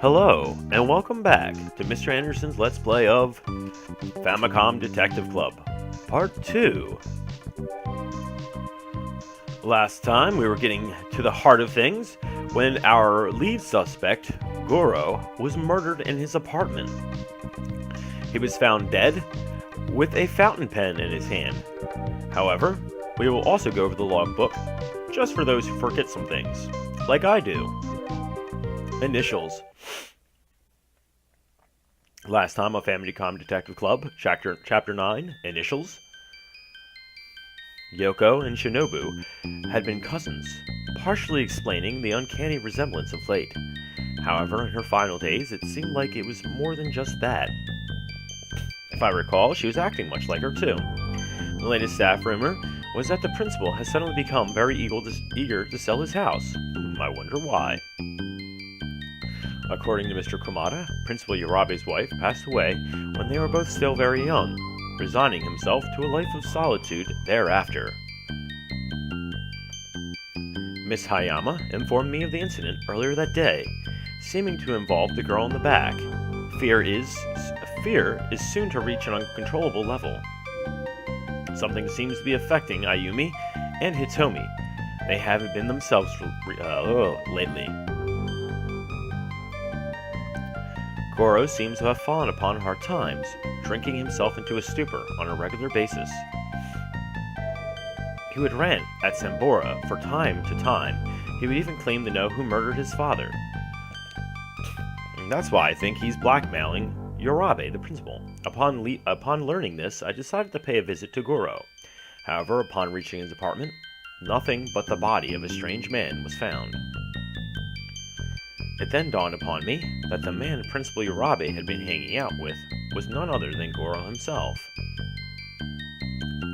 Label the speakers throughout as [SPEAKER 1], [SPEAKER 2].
[SPEAKER 1] Hello, and welcome back to Mr. Anderson's Let's Play of Famicom Detective Club, Part 2. Last time we were getting to the heart of things when our lead suspect, Goro, was murdered in his apartment. He was found dead with a fountain pen in his hand. However, we will also go over the logbook just for those who forget some things, like I do. Initials. Last time on Famicom Detective Club, Chapter 9, Initials. Yoko and Shinobu had been cousins, partially explaining the uncanny resemblance of late. However, in her final days, it seemed like it was more than just that. If I recall, she was acting much like her too. The latest staff rumor was that the principal has suddenly become very eager to sell his house. I wonder why. According to Mr. Kumada, Principal Yarabe's wife passed away when they were both still very young, resigning himself to a life of solitude thereafter. Miss Hayama informed me of the incident earlier that day, seeming to involve the girl in the back. Fear is soon to reach an uncontrollable level. Something seems to be affecting Ayumi and Hitomi. They haven't been themselves lately. Goro seems to have fallen upon hard times, drinking himself into a stupor on a regular basis. He would rant at Sambora from time to time. He would even claim to know who murdered his father. And that's why I think he's blackmailing Yarabe, the principal. Upon learning this, I decided to pay a visit to Goro. However, upon reaching his apartment, nothing but the body of a strange man was found. It then dawned upon me that the man Principal Yarabe had been hanging out with was none other than Goro himself.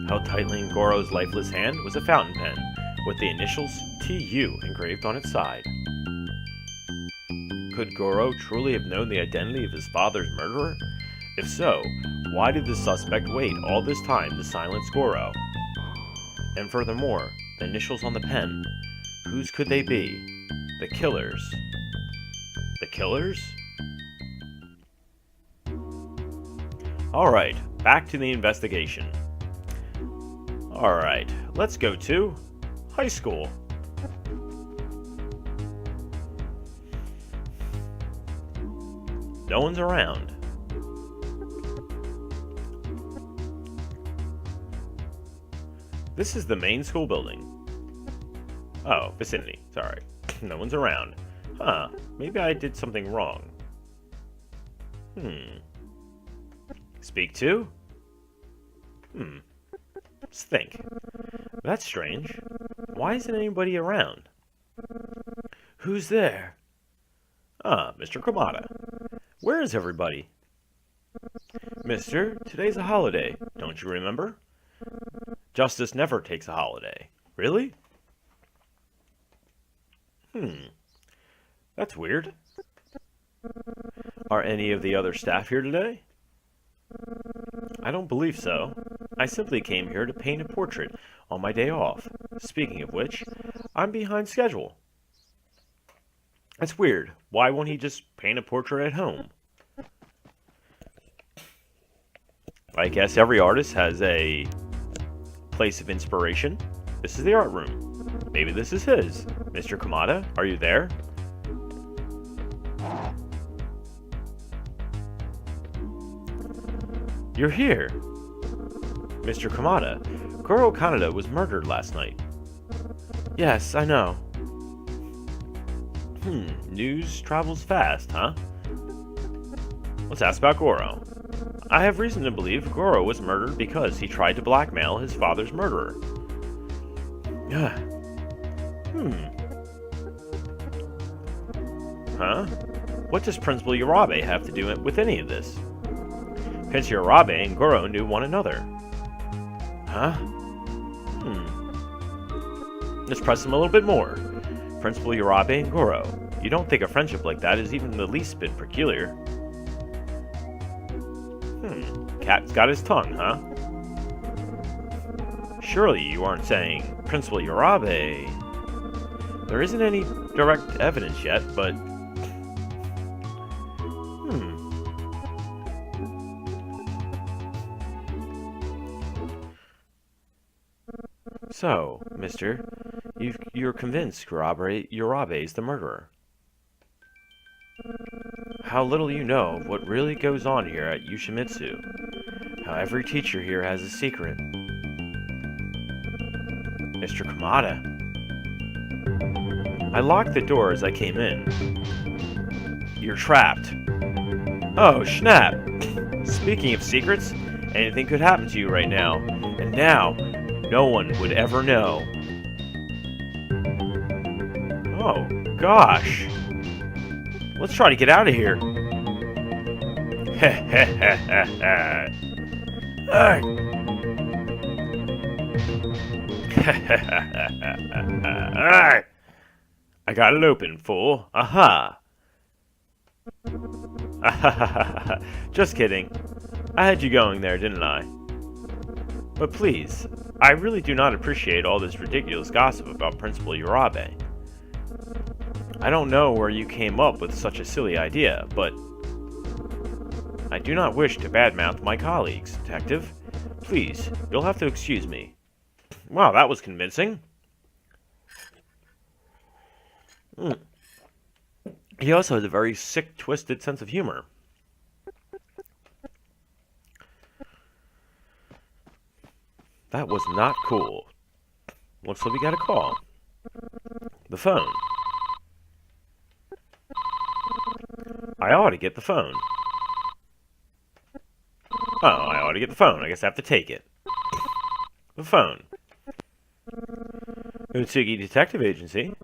[SPEAKER 1] Held tightly in Goro's lifeless hand was a fountain pen with the initials TU engraved on its side. Could Goro truly have known the identity of his father's murderer? If so, why did the suspect wait all this time to silence Goro? And furthermore, the initials on the pen, whose could they be? The killers. The killers? Alright, back to the investigation. Alright, let's go to high school. No one's around. This is the main school building. Oh, vicinity, sorry. No one's around. Huh, maybe I did something wrong. Speak to? Let's think. That's strange. Why isn't anybody around? Who's there? Ah, Mr. Kumada. Where is everybody? Mister, today's a holiday, don't you remember? Justice never takes a holiday. Really? That's weird. Are any of the other staff here today? I don't believe so. I simply came here to paint a portrait on my day off. Speaking of which, I'm behind schedule. That's weird. Why won't he just paint a portrait at home? I guess every artist has a place of inspiration. This is the art room. Maybe this is his. Mr. Kumada, are you there? You're here. Mr. Kumada, Goro Kaneda was murdered last night. Yes, I know. News travels fast, huh? Let's ask about Goro. I have reason to believe Goro was murdered because he tried to blackmail his father's murderer. Huh? What does Principal Yarabe have to do with any of this? Prince Yarabe and Goro knew one another. Huh? Let's press him a little bit more. Principal Yarabe and Goro. You don't think a friendship like that is even the least bit peculiar? Cat's got his tongue, huh? Surely you aren't saying Principal Yarabe. There isn't any direct evidence yet, but So, mister, you're convinced Urabe is the murderer. How little you know of what really goes on here at Yoshimitsu. How every teacher here has a secret. Mr. Kamada. I locked the door as I came in. You're trapped. Oh, snap! Speaking of secrets, anything could happen to you right now. And now, no one would ever know. Oh, gosh. Let's try to get out of here. I got it open, fool. Aha. Just kidding. I had you going there, didn't I? But please, I really do not appreciate all this ridiculous gossip about Principal Urabe. I don't know where you came up with such a silly idea, but I do not wish to badmouth my colleagues, Detective. Please, you'll have to excuse me. Wow, that was convincing. He also has a very sick, twisted sense of humor. That was not cool. Looks like we got a call. The phone. I ought to get the phone. Oh, I ought to get the phone. I guess I have to take it. The phone. Utsugi Detective Agency.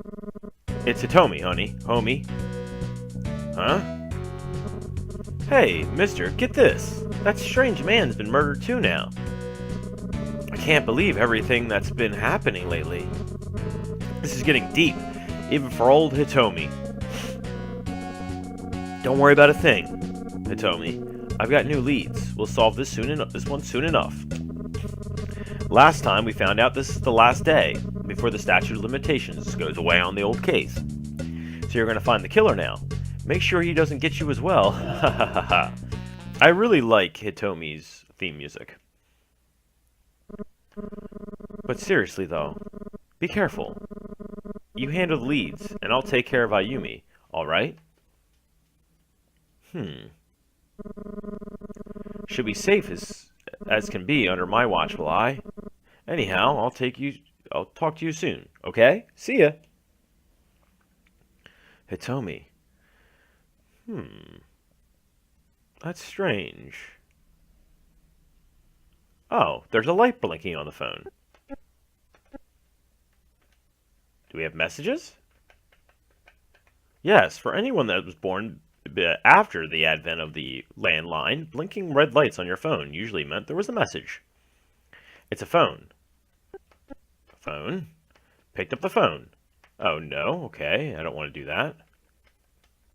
[SPEAKER 1] It's Hitomi, honey. Homie. Huh? Hey, mister, get this. That strange man's been murdered too now. I can't believe everything that's been happening lately. This is getting deep, even for old Hitomi. Don't worry about a thing, Hitomi. I've got new leads. We'll solve this one soon enough. Last time we found out this is the last day before the statute of limitations goes away on the old case. So you're going to find the killer now. Make sure he doesn't get you as well. I really like Hitomi's theme music. But seriously though, be careful. You handle the leads, and I'll take care of Ayumi, alright? Should be safe as can be under my watch, will I? Anyhow, I'll talk to you soon, okay? See ya! Hitomi. That's strange. Oh, there's a light blinking on the phone. Do we have messages? Yes, for anyone that was born after the advent of the landline, blinking red lights on your phone usually meant there was a message. It's a phone. Phone? Picked up the phone. Oh no, okay, I don't want to do that.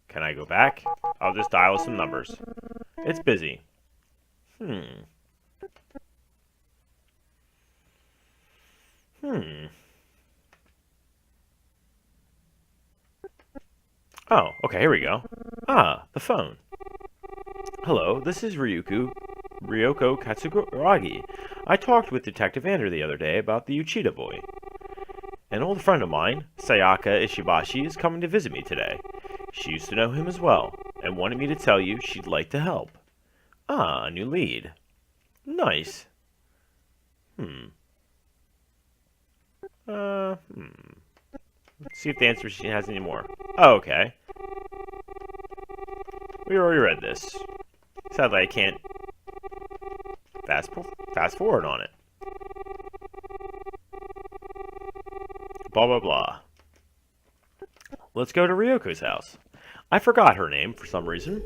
[SPEAKER 1] Can I go back? I'll just dial some numbers. It's busy. Oh, okay, here we go. Ah, the phone. Hello, this is Ryoko Katsuragi. I talked with Detective Andrew the other day about the Uchida boy. An old friend of mine, Sayaka Ishibashi, is coming to visit me today. She used to know him as well, and wanted me to tell you she'd like to help. Ah, a new lead. Nice. Let's see if the answer she has any more. Oh, okay. We already read this. Sadly, I can't fast forward on it. Blah, blah, blah. Let's go to Ryoko's house. I forgot her name for some reason.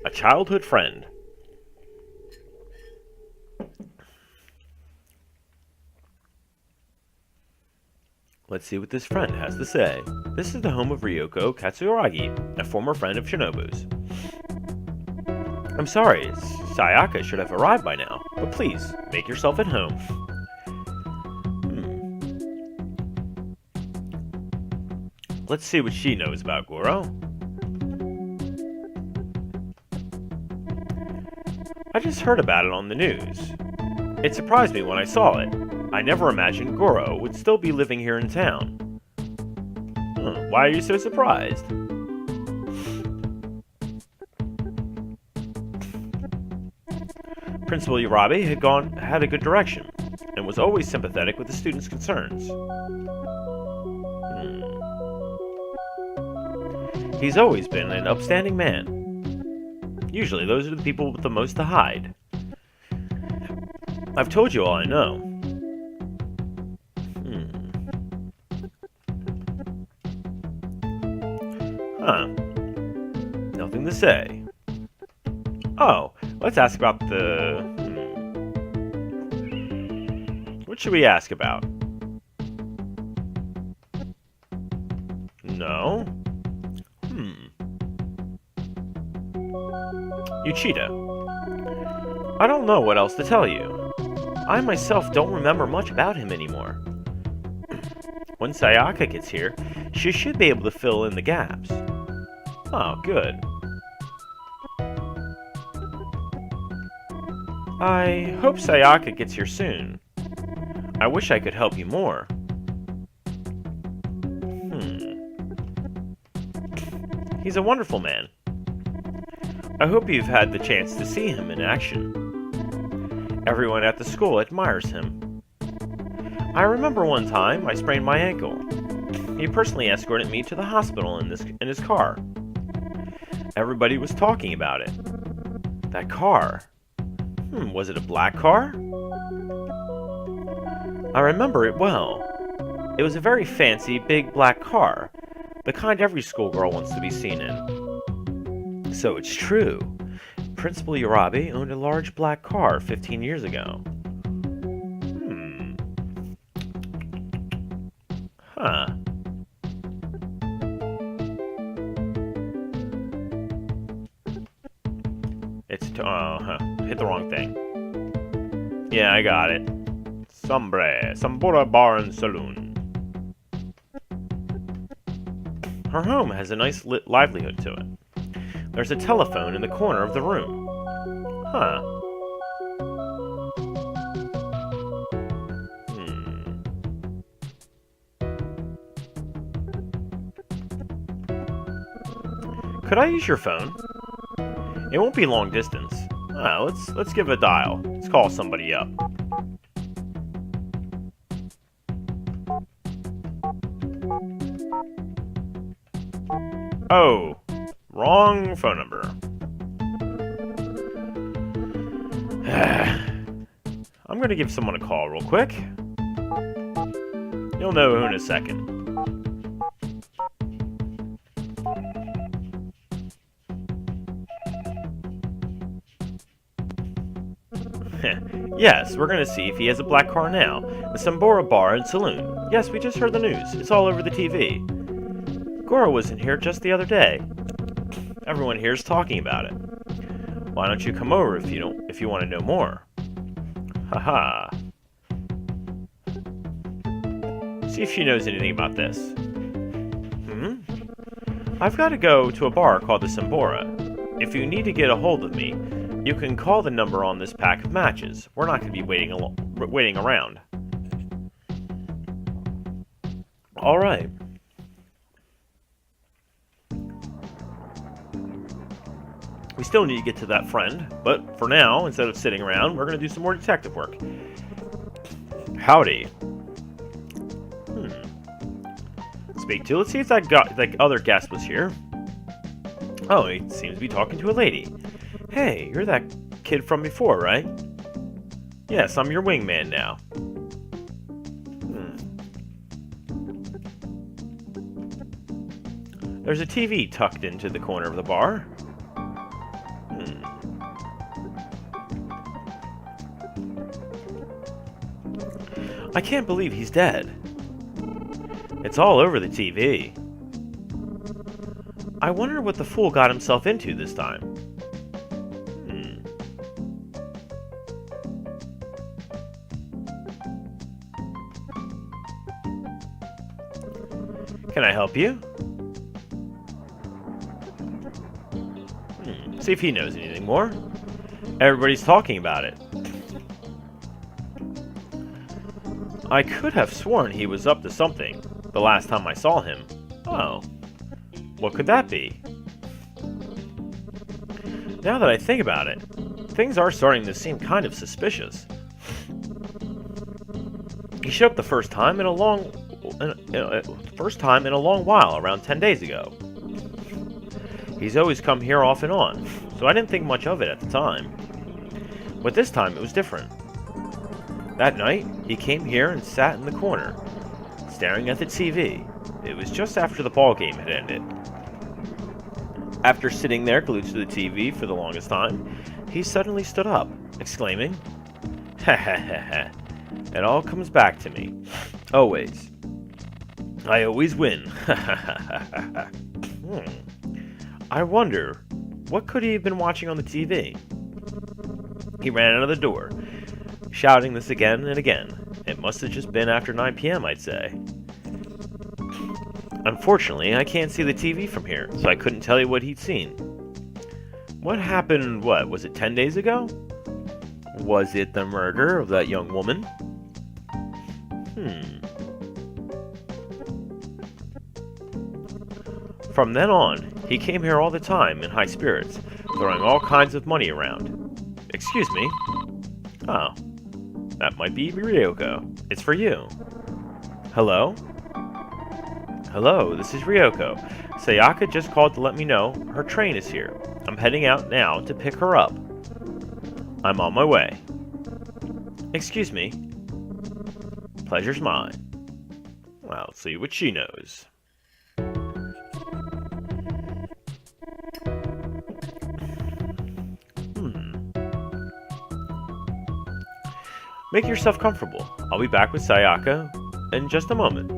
[SPEAKER 1] A childhood friend. Let's see what this friend has to say. This is the home of Ryoko Katsuragi, a former friend of Shinobu's. I'm sorry, Sayaka should have arrived by now, but please, make yourself at home. Let's see what she knows about Goro. I just heard about it on the news. It surprised me when I saw it. I never imagined Goro would still be living here in town. Why are you so surprised? Principal Urabe had a good direction, and was always sympathetic with the students' concerns. He's always been an upstanding man. Usually those are the people with the most to hide. I've told you all I know. Huh. Nothing to say. Oh, let's ask about the... What should we ask about? No? Uchida. I don't know what else to tell you. I myself don't remember much about him anymore. When Sayaka gets here, she should be able to fill in the gaps. Oh, good. I hope Sayaka gets here soon. I wish I could help you more. He's a wonderful man. I hope you've had the chance to see him in action. Everyone at the school admires him. I remember one time I sprained my ankle. He personally escorted me to the hospital in his car. Everybody was talking about it. That car. Was it a black car? I remember it well. It was a very fancy, big black car, the kind every schoolgirl wants to be seen in. So it's true. Principal Urabe owned a large black car 15 years ago. Huh. Hit the wrong thing. Yeah, I got it. Sambora Bar and Saloon. Her home has a nice livelihood to it. There's a telephone in the corner of the room. Huh. Could I use your phone? It won't be long distance. Let's give it a dial. Let's call somebody up. Oh, wrong phone number. I'm gonna give someone a call real quick. You'll know who in a second. Yes, we're gonna see if he has a black car now. The Sambora Bar and Saloon. Yes, we just heard the news. It's all over the TV. Goro was in here just the other day. Everyone here is talking about it. Why don't you come over if you want to know more? Haha. See if she knows anything about this. I've got to go to a bar called the Sambora. If you need to get a hold of me, you can call the number on this pack of matches. We're not going to be waiting around. All right. We still need to get to that friend, but for now, instead of sitting around, we're going to do some more detective work. Howdy. Speak to. Let's see if that other guest was here. Oh, he seems to be talking to a lady. Hey, you're that kid from before, right? Yes, I'm your wingman now. There's a TV tucked into the corner of the bar. I can't believe he's dead. It's all over the TV. I wonder what the fool got himself into this time. Can I help you? See if he knows anything more. Everybody's talking about it. I could have sworn he was up to something the last time I saw him. Oh, what could that be? Now that I think about it, things are starting to seem kind of suspicious. He showed up the first time in a long while, around 10 days ago. He's always come here off and on, so I didn't think much of it at the time. But this time it was different. That night, he came here and sat in the corner, staring at the TV. It was just after the ball game had ended. After sitting there glued to the TV for the longest time, he suddenly stood up, exclaiming, "Ha ha ha ha. It all comes back to me. Always. I always win. Ha ha ha ha ha. I wonder, what could he have been watching on the TV?" He ran out of the door, shouting this again and again. It must have just been after 9 p.m., I'd say. Unfortunately, I can't see the TV from here, so I couldn't tell you what he'd seen. What happened, was it 10 days ago? Was it the murder of that young woman? From then on, he came here all the time in high spirits, throwing all kinds of money around. Excuse me? Oh, that might be Ryoko. It's for you. Hello? Hello, this is Ryoko. Sayaka just called to let me know her train is here. I'm heading out now to pick her up. I'm on my way. Excuse me. Pleasure's mine. I'll see what she knows. Make yourself comfortable. I'll be back with Sayaka in just a moment.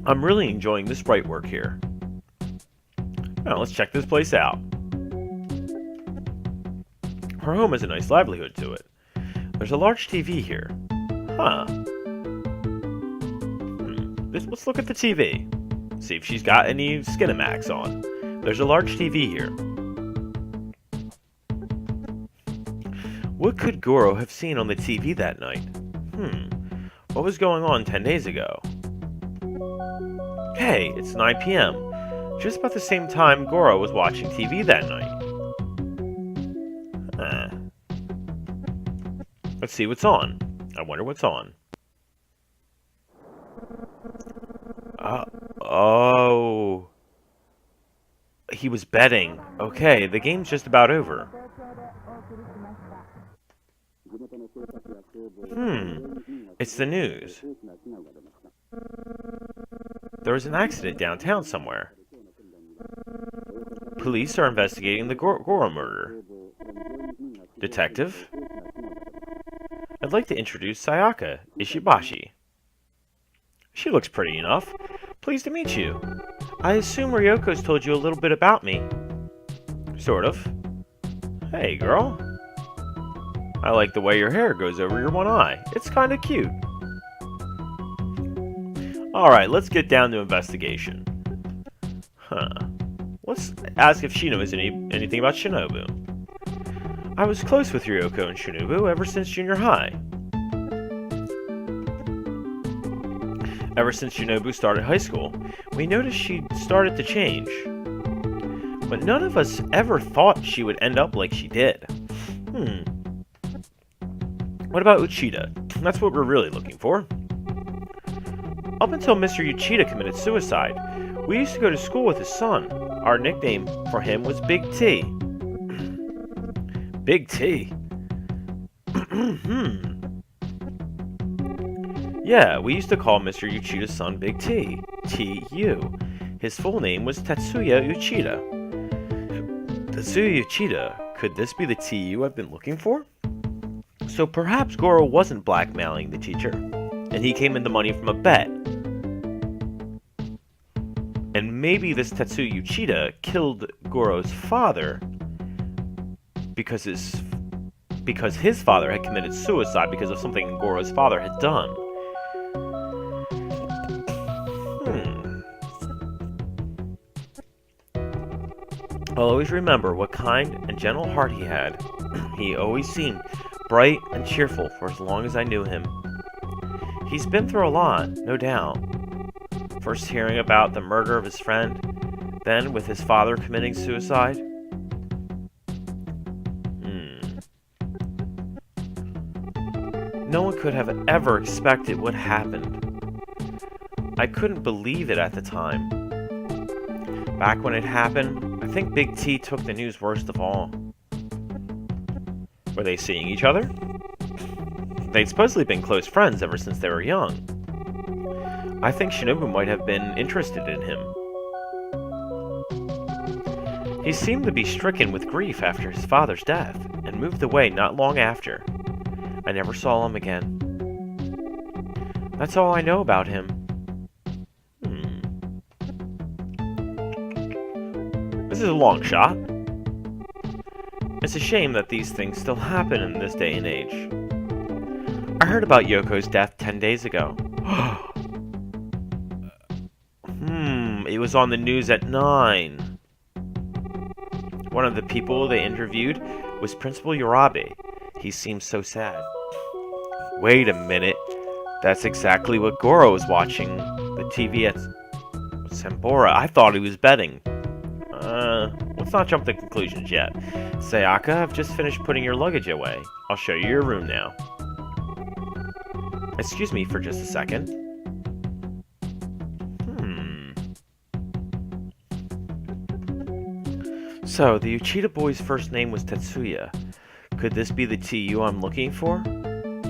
[SPEAKER 1] I'm really enjoying the sprite work here. Now let's check this place out. Her home has a nice livelihood to it. There's a large TV here. Huh. Let's look at the TV. See if she's got any Skinamax on. There's a large TV here. What could Goro have seen on the TV that night? What was going on 10 days ago? Hey, it's 9 p.m. Just about the same time Goro was watching TV that night. Let's see what's on. I wonder what's on. Oh. He was betting. Okay, the game's just about over. It's the news. There was an accident downtown somewhere. Police are investigating the Goro murder. Detective? I'd like to introduce Sayaka Ishibashi. She looks pretty enough. Pleased to meet you. I assume Ryoko's told you a little bit about me. Sort of. Hey, girl. I like the way your hair goes over your one eye. It's kind of cute. Alright, let's get down to investigation. Let's ask if she knows anything about Shinobu. I was close with Ryoko and Shinobu ever since junior high. Ever since Shinobu started high school, we noticed she started to change. But none of us ever thought she would end up like she did. What about Uchida? That's what we're really looking for. Up until Mr. Uchida committed suicide, we used to go to school with his son. Our nickname for him was Big T. Big T? Yeah, we used to call Mr. Uchida's son Big T. T.U. His full name was Tetsuya Uchida. Tetsuya Uchida, could this be the T.U. I've been looking for? So perhaps Goro wasn't blackmailing the teacher, and he came into money from a bet. And maybe this Tetsuya Uchida killed Goro's father because his father had committed suicide because of something Goro's father had done. I'll always remember what kind and gentle heart he had. He always seemed bright and cheerful for as long as I knew him. He's been through a lot, no doubt. First hearing about the murder of his friend, then with his father committing suicide. No one could have ever expected what happened. I couldn't believe it at the time. Back when it happened, I think Big T took the news worst of all. Were they seeing each other? They'd supposedly been close friends ever since they were young. I think Shinobu might have been interested in him. He seemed to be stricken with grief after his father's death, and moved away not long after. I never saw him again. That's all I know about him. This is a long shot. It's a shame that these things still happen in this day and age. I heard about Yoko's death 10 days ago. It was on the news at 9. One of the people they interviewed was Principal Urabe. He seemed so sad. Wait a minute. That's exactly what Goro was watching the TV at Sambora. I thought he was betting. Let's not jump to conclusions yet. Sayaka, I've just finished putting your luggage away. I'll show you your room now. Excuse me for just a second. So, the Uchida boy's first name was Tetsuya. Could this be the TU I'm looking for?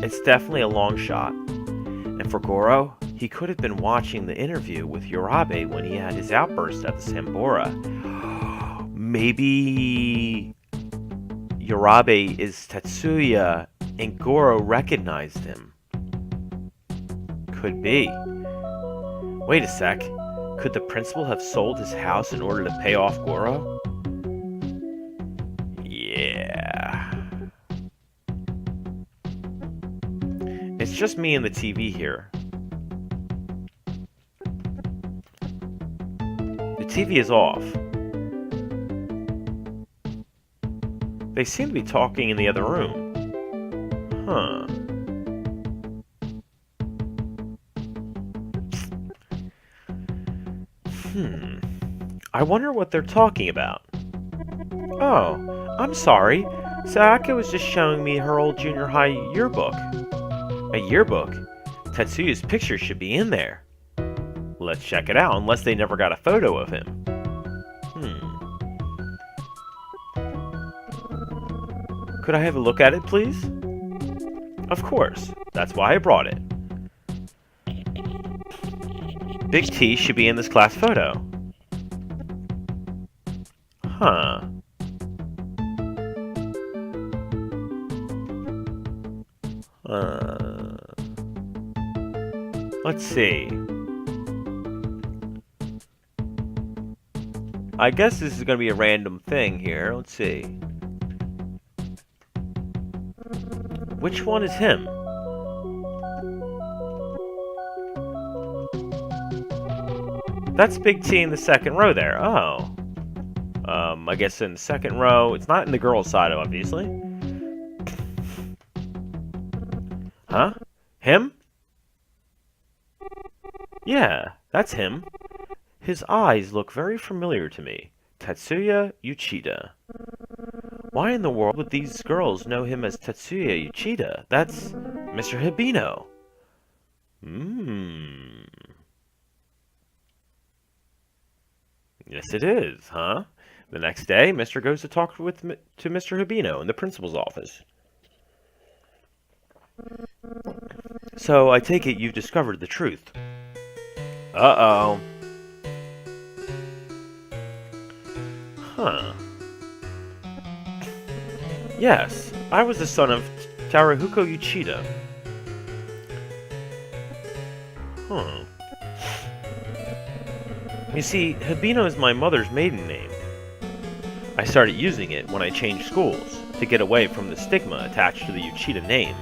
[SPEAKER 1] It's definitely a long shot. And for Goro, he could have been watching the interview with Urabe when he had his outburst at the Sambora. Maybe Urabe is Tetsuya and Goro recognized him. Could be. Wait a sec. Could the principal have sold his house in order to pay off Goro? Yeah. It's just me and the TV here. The TV is off. They seem to be talking in the other room. Huh. I wonder what they're talking about. Oh, I'm sorry. Sayaka was just showing me her old junior high yearbook. A yearbook? Tetsuya's picture should be in there. Let's check it out, unless they never got a photo of him. Could I have a look at it, please? Of course. That's why I brought it. Big T should be in this class photo. Huh. Let's see. I guess this is going to be a random thing here. Let's see. Which one is him? That's Big T in the second row there. Oh. I guess in the second row. It's not in the girl's side, obviously. Huh? Him? Yeah, that's him. His eyes look very familiar to me. Tetsuya Uchida. Why in the world would these girls know him as Tetsuya Uchida? That's Mr. Hibino. Yes, it is, huh? The next day, Mr. goes to talk to Mr. Hibino in the principal's office. So, I take it you've discovered the truth. Uh-oh. Huh. Yes, I was the son of Tarahuko Uchida. You see, Hibino is my mother's maiden name. I started using it when I changed schools, to get away from the stigma attached to the Uchida name.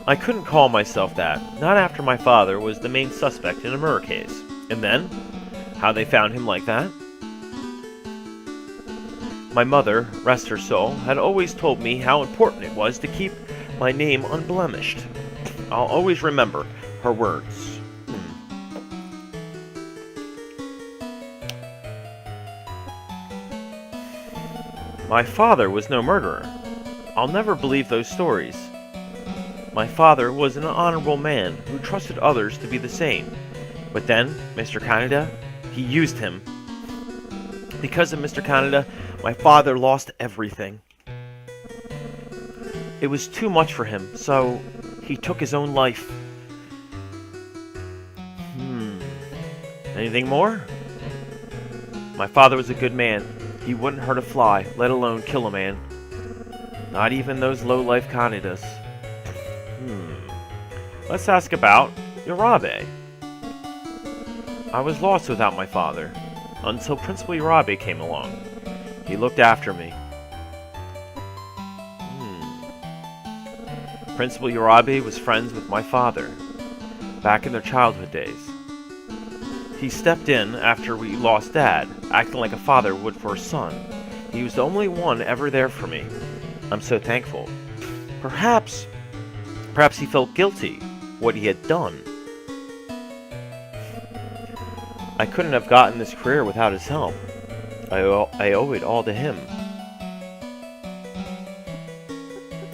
[SPEAKER 1] I couldn't call myself that, not after my father was the main suspect in a murder case. And then, how they found him like that? My mother, rest her soul, had always told me how important it was to keep my name unblemished. I'll always remember her words. My father was no murderer. I'll never believe those stories. My father was an honorable man who trusted others to be the same. But then, Mr. Canada, he used him. Because of Mr. Canada, my father lost everything. It was too much for him, so he took his own life. Anything more? My father was a good man. He wouldn't hurt a fly, let alone kill a man. Not even those low-life Canadas. Let's ask about Urabe. I was lost without my father, until Principal Urabe came along. He looked after me. Principal Urabe was friends with my father, back in their childhood days. He stepped in after we lost Dad, acting like a father would for a son. He was the only one ever there for me. I'm so thankful. Perhaps he felt guilty, what he had done. I couldn't have gotten this career without his help. I owe it all to him.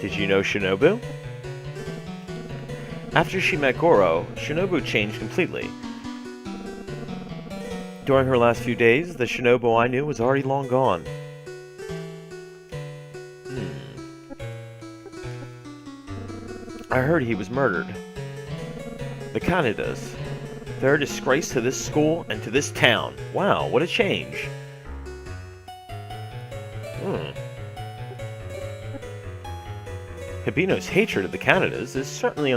[SPEAKER 1] Did you know Shinobu? After she met Goro, Shinobu changed completely. During her last few days, the Shinobu I knew was already long gone. I heard he was murdered. The Canadas. They're a disgrace to this school and to this town. Wow, what a change. Hibino's hatred of the Canadas is certainly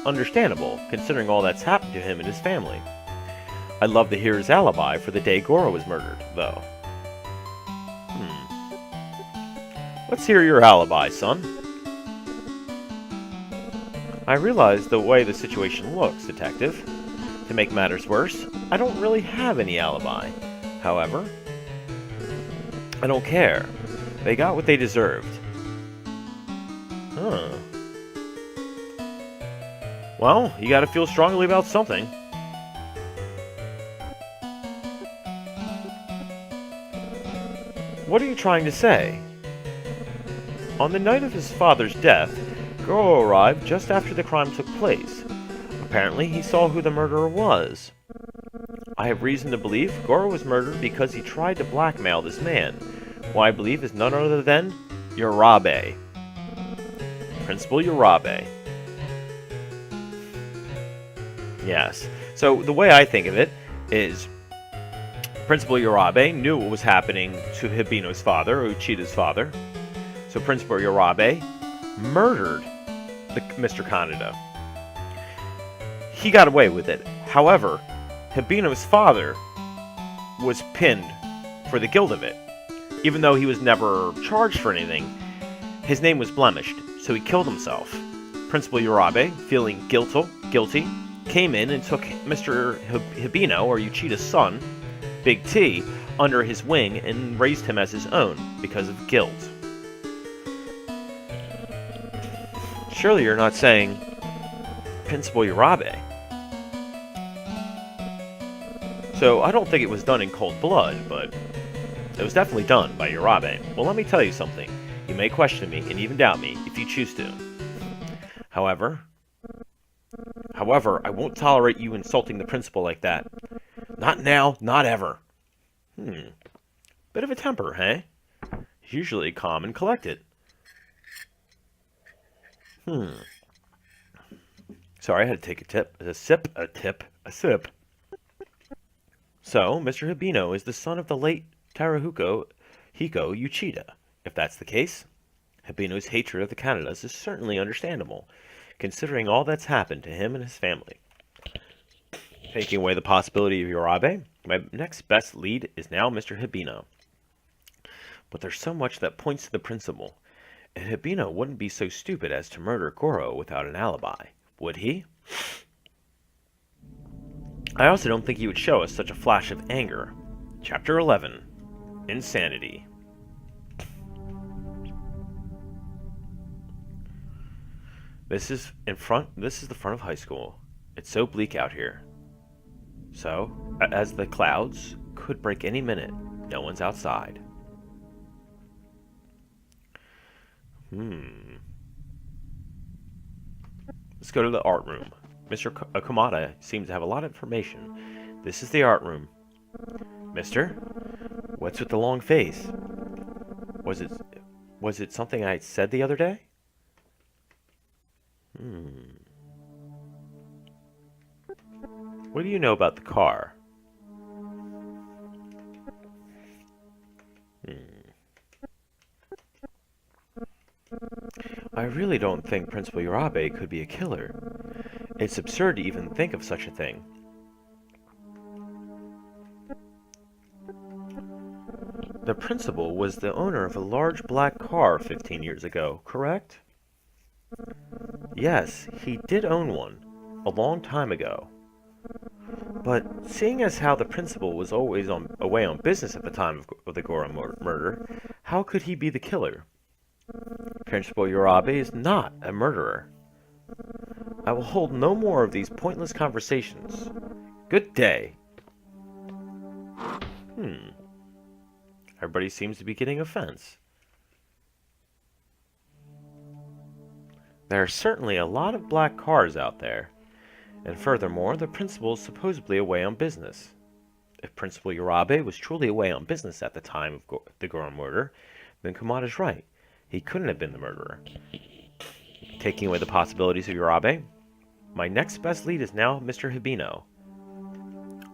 [SPEAKER 1] understandable, considering all that's happened to him and his family. I'd love to hear his alibi for the day Goro was murdered, though. Let's hear your alibi, son. I realize the way the situation looks, Detective. To make matters worse, I don't really have any alibi. However, I don't care. They got what they deserved. Well, you gotta feel strongly about something. What are you trying to say? On the night of his father's death, Goro arrived just after the crime took place. Apparently, he saw who the murderer was. I have reason to believe Goro was murdered because he tried to blackmail this man, who I believe is none other than Urabe. Principal Urabe. Yes. So, the way I think of it is Principal Urabe knew what was happening to Hibino's father, Uchida's father. So Principal Urabe murdered Mr. Kaneda. He got away with it. However, Hibino's father was pinned for the guilt of it. Even though he was never charged for anything, his name was blemished, so he killed himself. Principal Urabe, feeling guilty, came in and took Mr. Hibino, or Uchida's son, Big T, under his wing and raised him as his own because of guilt. Surely you're not saying Principal Urabe. So I don't think it was done in cold blood, but it was definitely done by Urabe. Well, let me tell you something. You may question me and even doubt me if you choose to. However, I won't tolerate you insulting the principal like that. Not now, not ever. Bit of a temper, hey? He's usually calm and collected. Sorry, I had to take a sip. So, Mr. Hibino is the son of the late Hiko Uchida. If that's the case, Hibino's hatred of the Canadas is certainly understandable, considering all that's happened to him and his family. Taking away the possibility of Urabe, my next best lead is now Mr. Hibino. But there's so much that points to the principal, and Hibino wouldn't be so stupid as to murder Goro without an alibi, would he? I also don't think he would show us such a flash of anger. Chapter 11. Insanity. This is the front of high school. It's so bleak out here. So, as the clouds could break any minute, no one's outside. Let's go to the art room. Mr. Kamada seems to have a lot of information. This is the art room. Mister? What's with the long face? Was it something I said the other day? What do you know about the car? I really don't think Principal Urabe could be a killer. It's absurd to even think of such a thing. The principal was the owner of a large black car 15 years ago, correct? Yes, he did own one, a long time ago. But seeing as how the principal was always away on business at the time of the Goro murder, how could he be the killer? Principal Urabe is not a murderer. I will hold no more of these pointless conversations. Good day. Everybody seems to be getting offense. There are certainly a lot of black cars out there. And furthermore, the principal is supposedly away on business. If Principal Urabe was truly away on business at the time of the Goro murder, then Kamada's right. He couldn't have been the murderer. Taking away the possibilities of Urabe, my next best lead is now Mr. Hibino.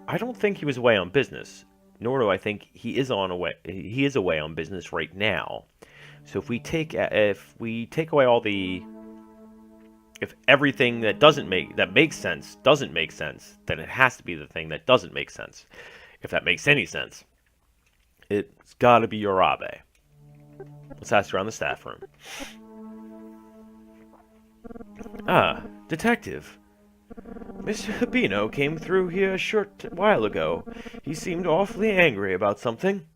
[SPEAKER 1] I don't think he was away on business, nor do I think he is away on business right now. So if we take away all the, if everything that makes sense doesn't make sense, then it has to be the thing that doesn't make sense. If that makes any sense, it's got to be Urabe. Let's ask around the staff room. Ah, Detective. Mr. Hibino came through here a short while ago. He seemed awfully angry about something.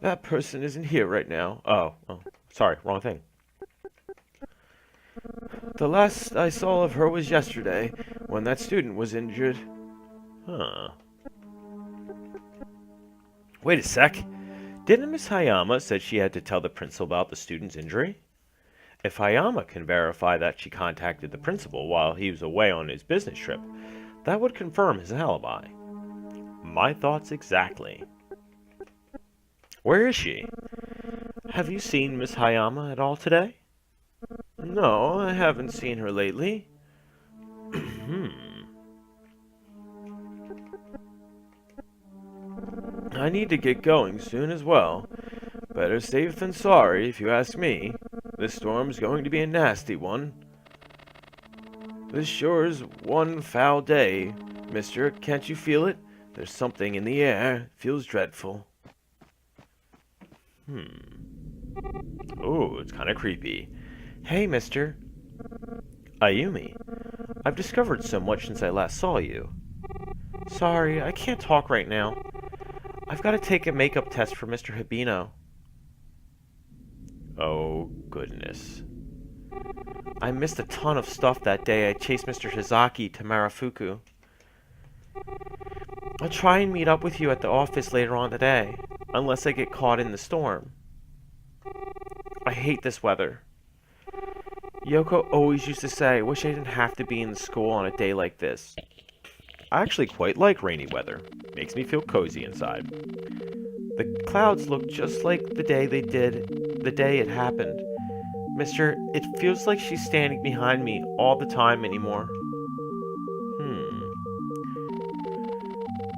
[SPEAKER 1] That person isn't here right now. Oh, sorry, wrong thing. The last I saw of her was yesterday, when that student was injured. Huh. Wait a sec. Didn't Miss Hayama said she had to tell the principal about the student's injury? If Hayama can verify that she contacted the principal while he was away on his business trip, that would confirm his alibi. My thoughts exactly. Where is she? Have you seen Miss Hayama at all today? No, I haven't seen her lately. I need to get going soon as well. Better safe than sorry, if you ask me. This storm's going to be a nasty one. This sure is one foul day, mister. Can't you feel it? There's something in the air. It feels dreadful. Oh, it's kind of creepy. Hey, mister. Ayumi. I've discovered so much since I last saw you. Sorry, I can't talk right now. I've got to take a makeup test for Mr. Hibino. Oh, goodness. I missed a ton of stuff that day I chased Mr. Shizaki to Marafuku. I'll try and meet up with you at the office later on today, unless I get caught in the storm. I hate this weather. Yoko always used to say, I wish I didn't have to be in school on a day like this. I actually quite like rainy weather. Makes me feel cozy inside. The clouds look just like the day they did, the day it happened. Mister, it feels like she's standing behind me all the time anymore.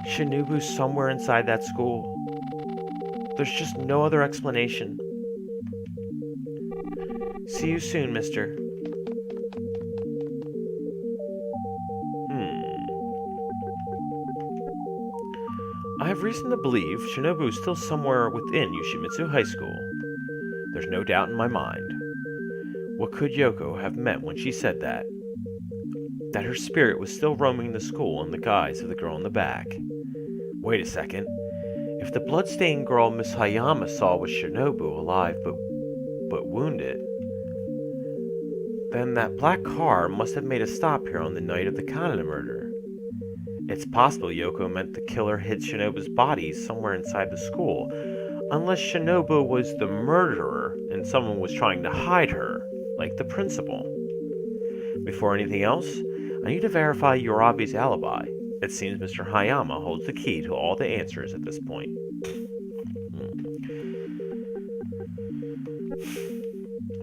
[SPEAKER 1] Shinobu's somewhere inside that school. There's just no other explanation. See you soon, mister. I have reason to believe Shinobu is still somewhere within Yoshimitsu High School. There's no doubt in my mind. What could Yoko have meant when she said that? That her spirit was still roaming the school in the guise of the girl in the back. Wait a second. If the bloodstained girl Miss Hayama saw was Shinobu alive but wounded, then that black car must have made a stop here on the night of the Kaneda murder. It's possible Yoko meant the killer hid Shinobu's body somewhere inside the school, unless Shinobu was the murderer and someone was trying to hide her, like the principal. Before anything else, I need to verify Yorabi's alibi. It seems Mr. Hayama holds the key to all the answers at this point.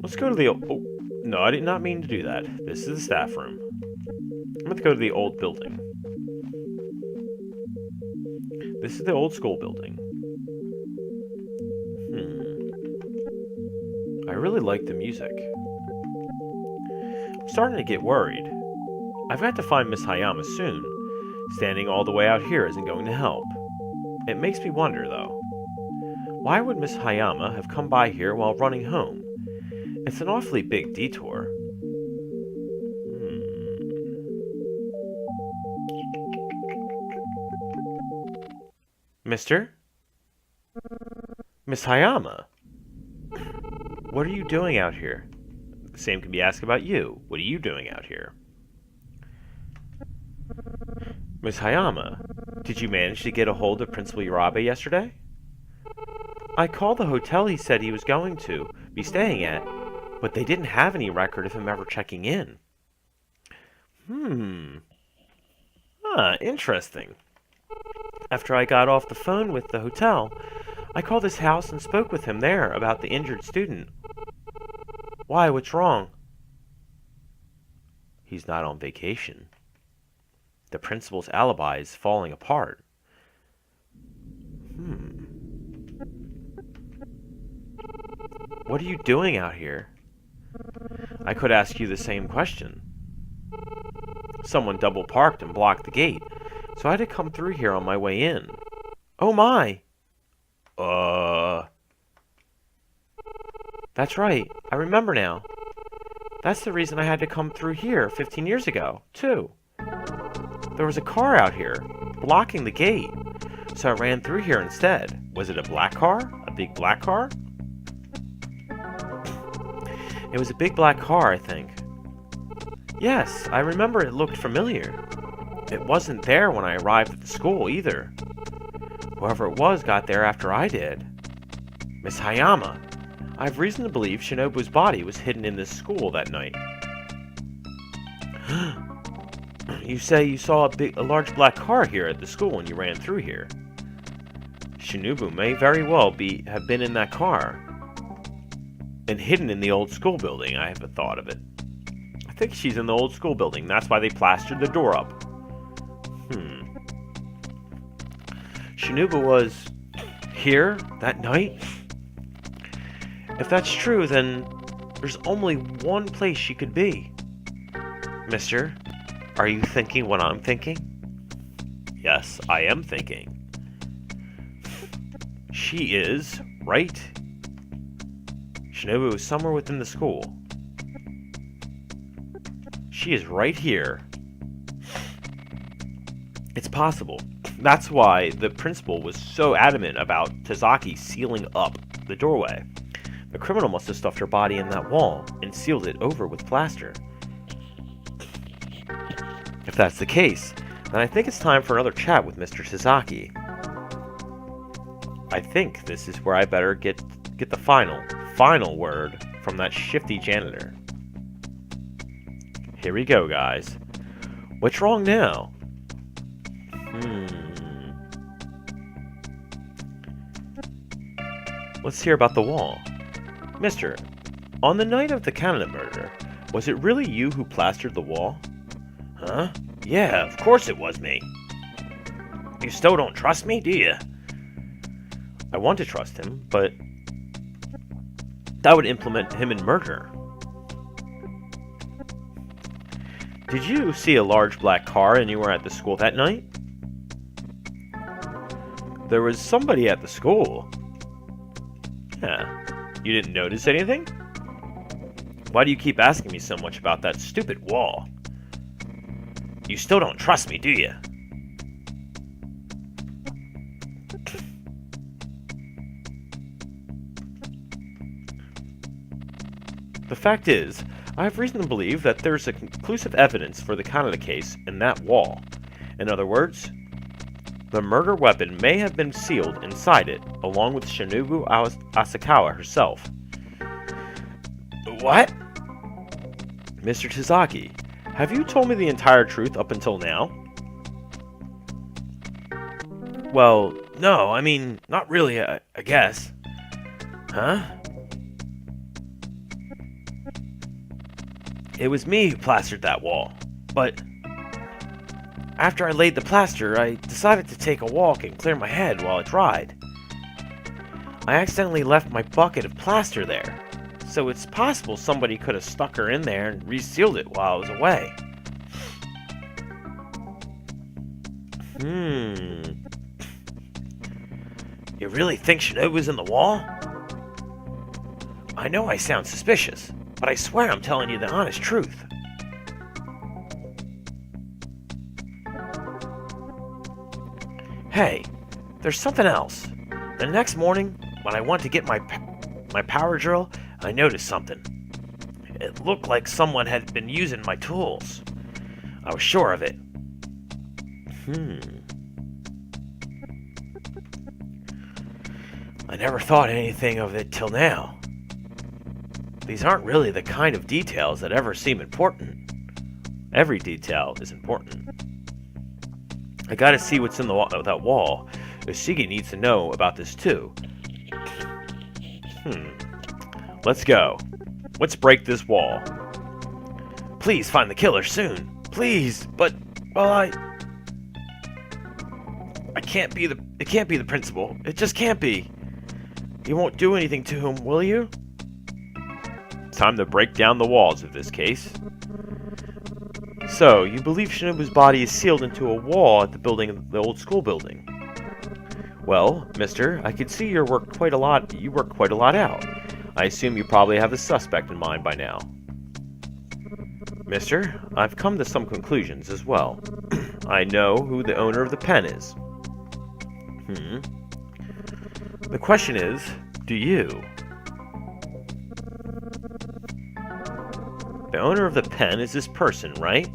[SPEAKER 1] Let's go to the... Oh, no, I did not mean to do that. This is the staff room. I'm going to go to the old building. This is the old school building. I really like the music. I'm starting to get worried. I've got to find Miss Hayama soon. Standing all the way out here isn't going to help. It makes me wonder, though. Why would Miss Hayama have come by here while running home? It's an awfully big detour. Mister? Miss Hayama? What are you doing out here? The same can be asked about you. What are you doing out here? Miss Hayama, did you manage to get a hold of Principal Urabe yesterday? I called the hotel he said he was going to be staying at, but they didn't have any record of him ever checking in. Interesting. After I got off the phone with the hotel, I called his house and spoke with him there about the injured student. Why, what's wrong? He's not on vacation. The principal's alibi is falling apart. What are you doing out here? I could ask you the same question. Someone double parked and blocked the gate, so I had to come through here on my way in. Oh my! That's right, I remember now. That's the reason I had to come through here 15 years ago, too. There was a car out here, blocking the gate, so I ran through here instead. Was it a black car? A big black car? It was a big black car, I think. Yes, I remember it looked familiar. It wasn't there when I arrived at the school, either. Whoever it was got there after I did. Miss Hayama, I have reason to believe Shinobu's body was hidden in this school that night. You say you saw a large black car here at the school when you ran through here. Shinobu may very well have been in that car. And hidden in the old school building, I have a thought of it. I think she's in the old school building. That's why they plastered the door up. Shinobu was here that night? If that's true, then there's only one place she could be. Mister, are you thinking what I'm thinking? Yes, I am thinking. She is, right? Shinobu is somewhere within the school. She is right here. It's possible. That's why the principal was so adamant about Tazaki sealing up the doorway. The criminal must have stuffed her body in that wall and sealed it over with plaster. If that's the case, then I think it's time for another chat with Mr. Tazaki. I think this is where I better get the final word from that shifty janitor. Here we go, guys. What's wrong now? Let's hear about the wall. Mister, on the night of the Kaneda murder, was it really you who plastered the wall? Huh? Yeah, of course it was me. You still don't trust me, do you? I want to trust him, but that would implement him in murder. Did you see a large black car anywhere at the school that night? There was somebody at the school. Yeah. You didn't notice anything? Why do you keep asking me so much about that stupid wall? You still don't trust me, do you? The fact is, I have reason to believe that there's a conclusive evidence for the Canada case in that wall. In other words, the murder weapon may have been sealed inside it, along with Shinobu Asakawa herself. What? Mr. Tazaki, have you told me the entire truth up until now? Well, no, I mean, not really, I guess. Huh? It was me who plastered that wall, but after I laid the plaster, I decided to take a walk and clear my head while it dried. I accidentally left my bucket of plaster there, so it's possible somebody could have stuck her in there and resealed it while I was away. You really think Shinobu was in the wall? I know I sound suspicious, but I swear I'm telling you the honest truth. Hey, there's something else. The next morning, when I went to get my power drill, I noticed something. It looked like someone had been using my tools. I was sure of it. I never thought anything of it till now. These aren't really the kind of details that ever seem important. Every detail is important. I gotta see what's in that wall. Ishigi needs to know about this too. Let's go. Let's break this wall. Please find the killer soon. Please, but, well, it can't be the principal. It just can't be. You won't do anything to him, will you? Time to break down the walls of this case. So, you believe Shinobu's body is sealed into a wall at the old school building? Well, mister, I can see you work quite a lot out. I assume you probably have a suspect in mind by now. Mister, I've come to some conclusions as well. I know who the owner of the pen is. The question is, do you? The owner of the pen is this person, right?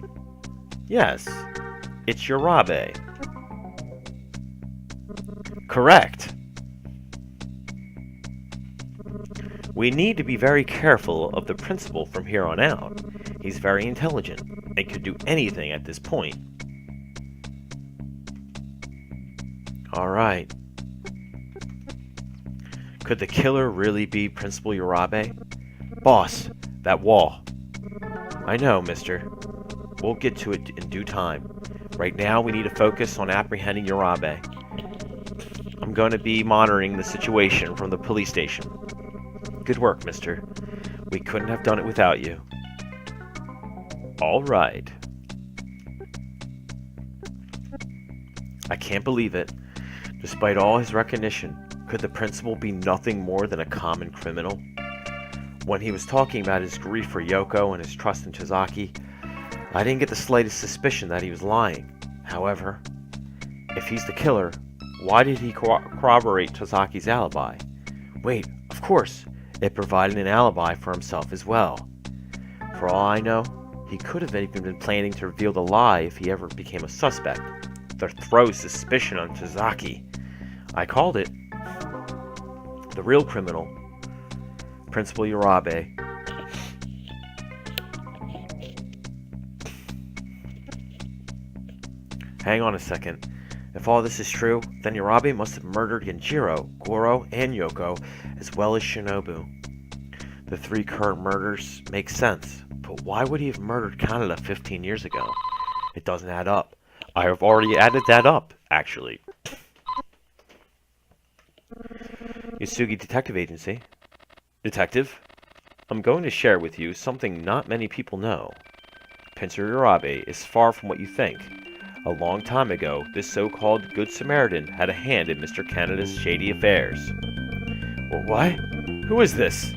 [SPEAKER 1] Yes, it's Urabe. Correct. We need to be very careful of the principal from here on out. He's very intelligent and could do anything at this point. Alright. Could the killer really be Principal Urabe? Boss, that wall. I know, mister. We'll get to it in due time. Right now, we need to focus on apprehending Urabe. I'm going to be monitoring the situation from the police station. Good work, mister. We couldn't have done it without you. All right. I can't believe it. Despite all his recognition, could the principal be nothing more than a common criminal? When he was talking about his grief for Yoko and his trust in Tazaki, I didn't get the slightest suspicion that he was lying. However, if he's the killer, why did he corroborate Tazaki's alibi? Wait, of course, it provided an alibi for himself as well. For all I know, he could have even been planning to reveal the lie if he ever became a suspect, to throw suspicion on Tazaki. I called it. The real criminal, Principal Urabe. Hang on a second. If all this is true, then Urabe must have murdered Genjiro, Goro, and Yoko, as well as Shinobu. The three current murders make sense, but why would he have murdered Kaneda 15 years ago? It doesn't add up. I have already added that up, actually. Yasugi Detective Agency. Detective, I'm going to share with you something not many people know. Pincer Urabe is far from what you think. A long time ago, this so-called Good Samaritan had a hand in Mr. Kaneda's shady affairs. What? Who is this?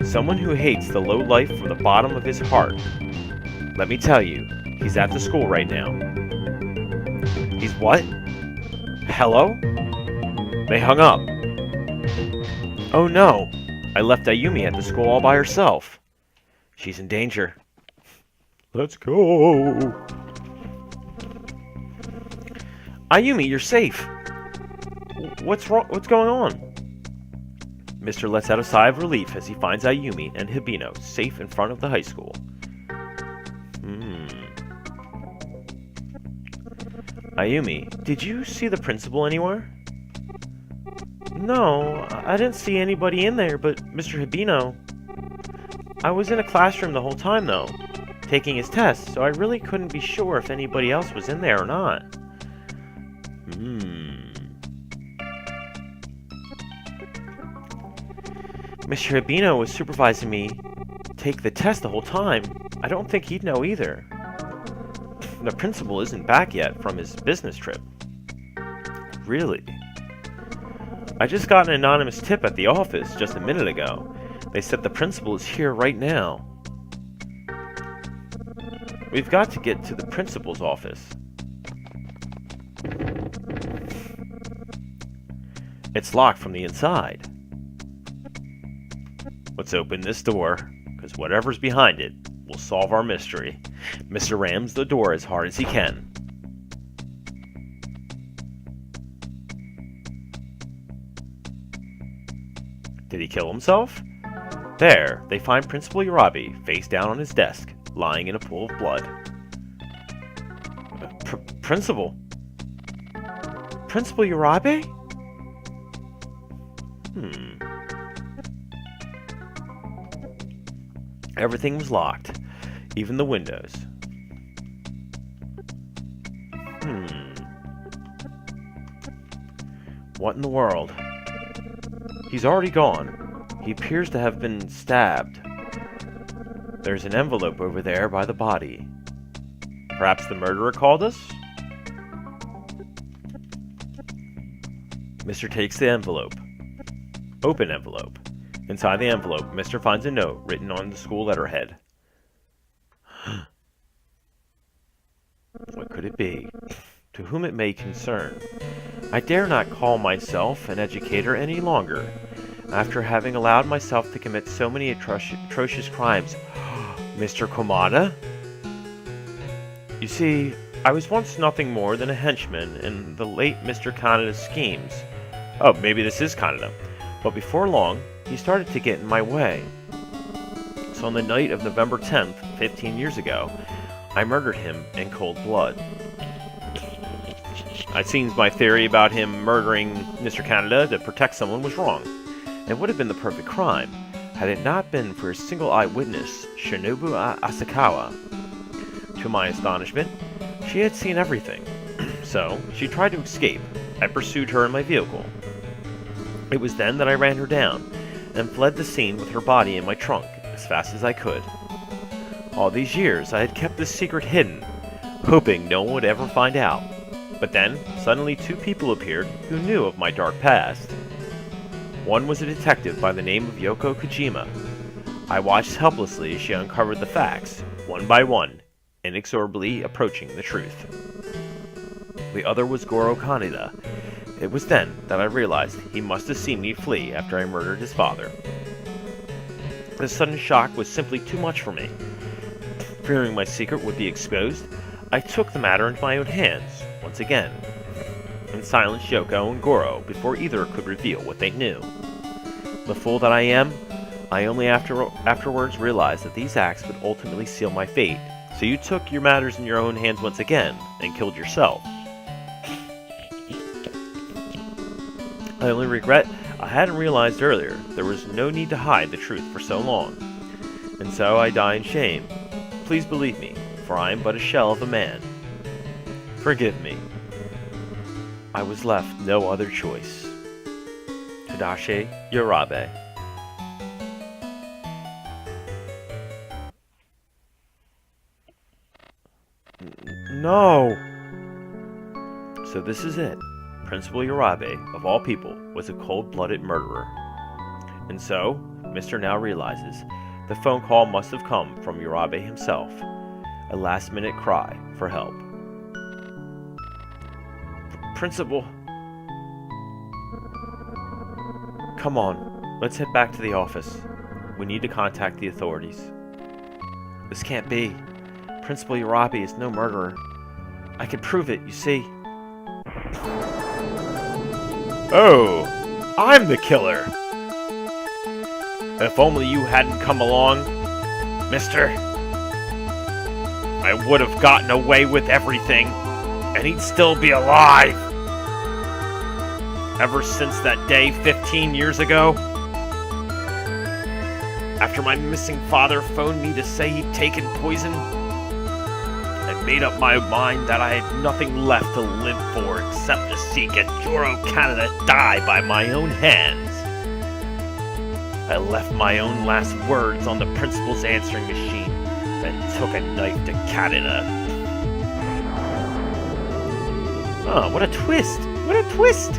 [SPEAKER 1] Someone who hates the low life from the bottom of his heart. Let me tell you, he's at the school right now. He's what? Hello? They hung up. Oh no, I left Ayumi at the school all by herself. She's in danger. Let's go. Ayumi, you're safe. What's wrong? What's going on? Mr. lets out a sigh of relief as he finds Ayumi and Hibino safe in front of the high school. Ayumi, did you see the principal anywhere? No, I didn't see anybody in there but Mr. Hibino. I was in a classroom the whole time, though, taking his test, so I really couldn't be sure if anybody else was in there or not. Mr. Hibino was supervising me take the test the whole time. I don't think he'd know either. The principal isn't back yet from his business trip. Really? I just got an anonymous tip at the office just a minute ago. They said the principal is here right now. We've got to get to the principal's office. It's locked from the inside. Let's open this door, because whatever's behind it will solve our mystery. Mr. rams the door as hard as he can. Did he kill himself? There, they find Principal Urabe face down on his desk, lying in a pool of blood. Principal? Principal Urabe? Everything was locked, even the windows. What in the world? He's already gone. He appears to have been stabbed. There's an envelope over there by the body. Perhaps the murderer called us? Mr. takes the envelope. Open envelope. Inside the envelope, Mr. finds a note written on the school letterhead. What could it be? To whom it may concern. I dare not call myself an educator any longer, after having allowed myself to commit so many atrocious crimes. Mr. Komada? You see, I was once nothing more than a henchman in the late Mr. Kanada's schemes. Oh, maybe this is Kanada. But before long, he started to get in my way. So on the night of November 10th, 15 years ago, I murdered him in cold blood. It seems my theory about him murdering Mr. Canada to protect someone was wrong. It would have been the perfect crime, had it not been for a single eyewitness, Shinobu Asakawa. To my astonishment, she had seen everything. So, she tried to escape. I pursued her in my vehicle. It was then that I ran her down, and fled the scene with her body in my trunk, as fast as I could. All these years I had kept this secret hidden, hoping no one would ever find out. But then, suddenly 2 people appeared who knew of my dark past. One was a detective by the name of Yoko Kojima. I watched helplessly as she uncovered the facts, one by one, inexorably approaching the truth. The other was Goro Kaneda. It was then that I realized he must have seen me flee after I murdered his father. The sudden shock was simply too much for me. Fearing my secret would be exposed, I took the matter into my own hands, once again, and silenced Yoko and Goro before either could reveal what they knew. The fool that I am, I only afterwards realized that these acts would ultimately seal my fate, so you took your matters in your own hands once again, and killed yourself. I only regret I hadn't realized earlier there was no need to hide the truth for so long, and so I die in shame. Please believe me, for I am but a shell of a man. Forgive me. I was left no other choice. Tadashi Urabe. No! So this is it. Principal Urabe, of all people, was a cold-blooded murderer. And so, Mr. now realizes, the phone call must have come from Urabe himself. A last-minute cry for help. Principal. Come on, let's head back to the office. We need to contact the authorities. This can't be. Principal Urabi is no murderer. I can prove it, you see. Oh, I'm the killer. If only you hadn't come along, mister. I would have gotten away with everything, and he'd still be alive. Ever since that day 15 years ago, after my missing father phoned me to say he'd taken poison, I made up my mind that I had nothing left to live for except to see Goro Canada die by my own hands. I left my own last words on the principal's answering machine, then took a knife to Canada. Oh, what a twist! What a twist!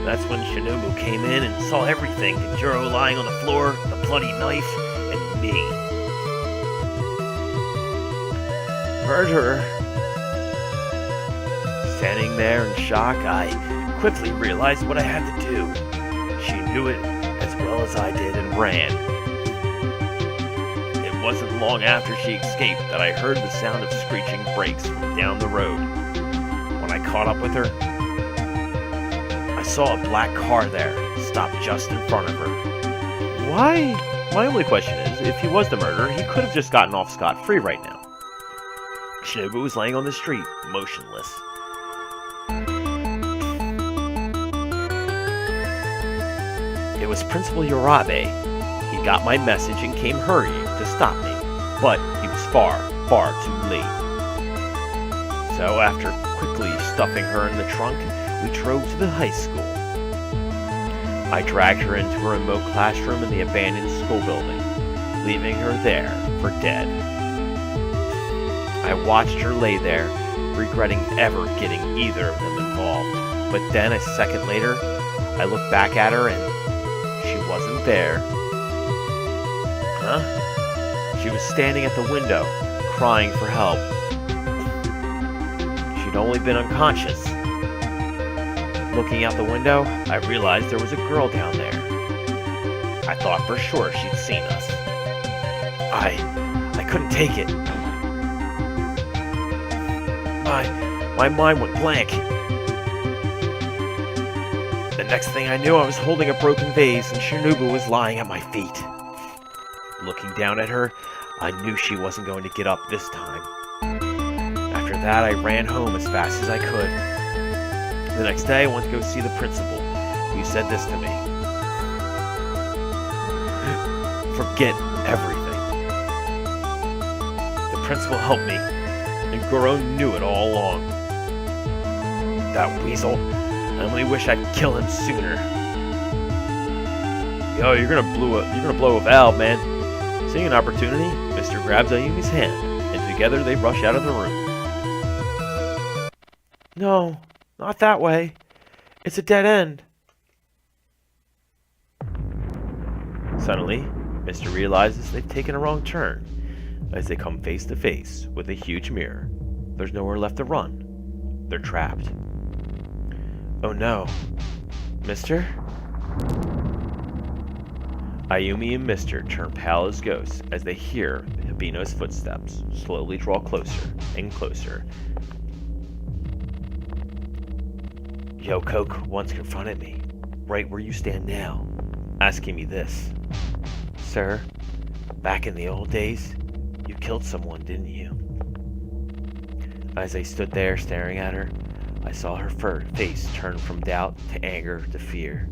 [SPEAKER 1] That's when Shinobu came in and saw everything. Juro lying on the floor, the bloody knife, and me. Murderer. Standing there in shock, I quickly realized what I had to do. She knew it as well as I did and ran. It wasn't long after she escaped that I heard the sound of screeching brakes from down the road. When I caught up with her, I saw a black car there, stopped just in front of her. Why? My only question is, if he was the murderer, he could have just gotten off scot-free right now. Shinobu was laying on the street, motionless. It was Principal Urabe. He got my message and came hurrying to stop me, but he was far, far too late. So after quickly stuffing her in the trunk, we drove to the high school. I dragged her into a remote classroom in the abandoned school building, leaving her there for dead. I watched her lay there, regretting ever getting either of them involved. But then, a second later, I looked back at her and she wasn't there. Huh? She was standing at the window, crying for help. She'd only been unconscious. Looking out the window, I realized there was a girl down there. I thought for sure she'd seen us. I couldn't take it. My mind went blank. The next thing I knew, I was holding a broken vase and Shinobu was lying at my feet. Looking down at her, I knew she wasn't going to get up this time. After that, I ran home as fast as I could. The next day, I went to go see the principal, who said this to me. Forget everything. The principal helped me, and Goro knew it all along. That weasel. I only wish I'd kill him sooner. Yo, you're gonna blow a valve, man. Seeing an opportunity, Mr. grabs Ayumi's hand, and together they rush out of the room. No, not that way. It's a dead end. Suddenly, Mr. realizes they've taken a wrong turn as they come face to face with a huge mirror. There's nowhere left to run. They're trapped. Oh no. Mister? Ayumi and Mister turn pale as ghosts as they hear Hibino's footsteps slowly draw closer and closer. Yo Coke once confronted me, right where you stand now, asking me this. Sir, back in the old days, you killed someone, didn't you? As I stood there staring at her, I saw her face turn from doubt to anger to fear,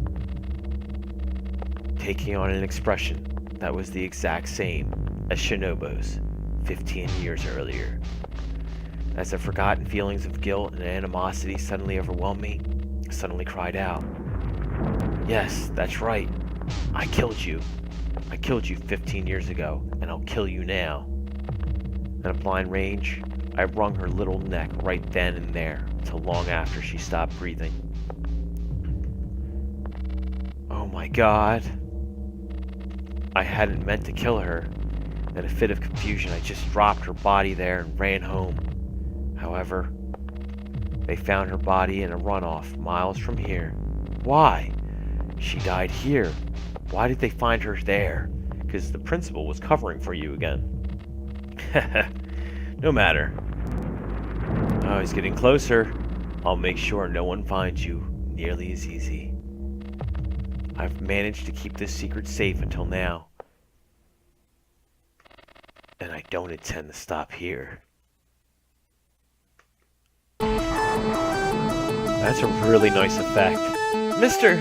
[SPEAKER 1] taking on an expression that was the exact same as Shinobu's 15 years earlier. As the forgotten feelings of guilt and animosity suddenly overwhelmed me, I suddenly cried out, yes, that's right. I killed you. I killed you 15 years ago, and I'll kill you now. At a blind range, I wrung her little neck right then and there, till long after she stopped breathing. Oh my god. I hadn't meant to kill her. In a fit of confusion, I just dropped her body there and ran home. However, they found her body in a runoff miles from here. Why? She died here. Why did they find her there? Because the principal was covering for you again. No matter. Oh, he's getting closer. I'll make sure no one finds you nearly as easy. I've managed to keep this secret safe until now. And I don't intend to stop here. That's a really nice effect. Mister!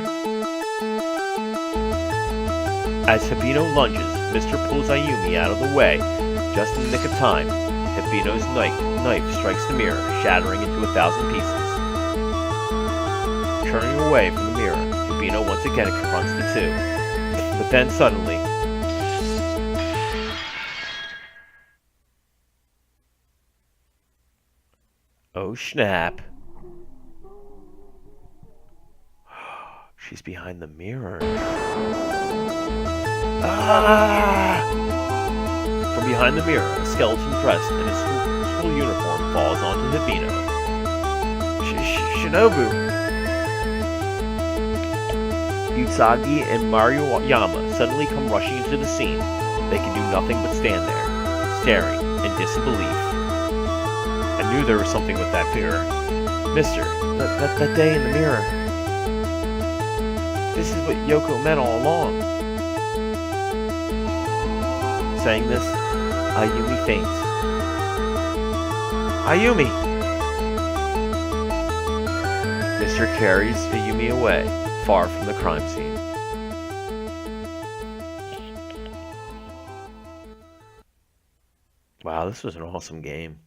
[SPEAKER 1] As Hibino lunges, Mister pulls Ayumi out of the way, just in the nick of time. Hibino's knife strikes the mirror, shattering into 1,000 pieces. Turning away from the mirror, Hibino once again confronts the two. But then suddenly... Oh snap. She's behind the mirror. Ah! From behind the mirror, a skeleton dressed in a school uniform falls onto Hibino. Shinobu! Usagi and Maruyama suddenly come rushing into the scene. They can do nothing but stand there, staring in disbelief. I knew there was something with that mirror. Mister, that day in the mirror. This is what Yoko meant all along. Saying this, Ayumi faints. Ayumi! Mister carries Ayumi away, far from the crime scene. Wow, this was an awesome game.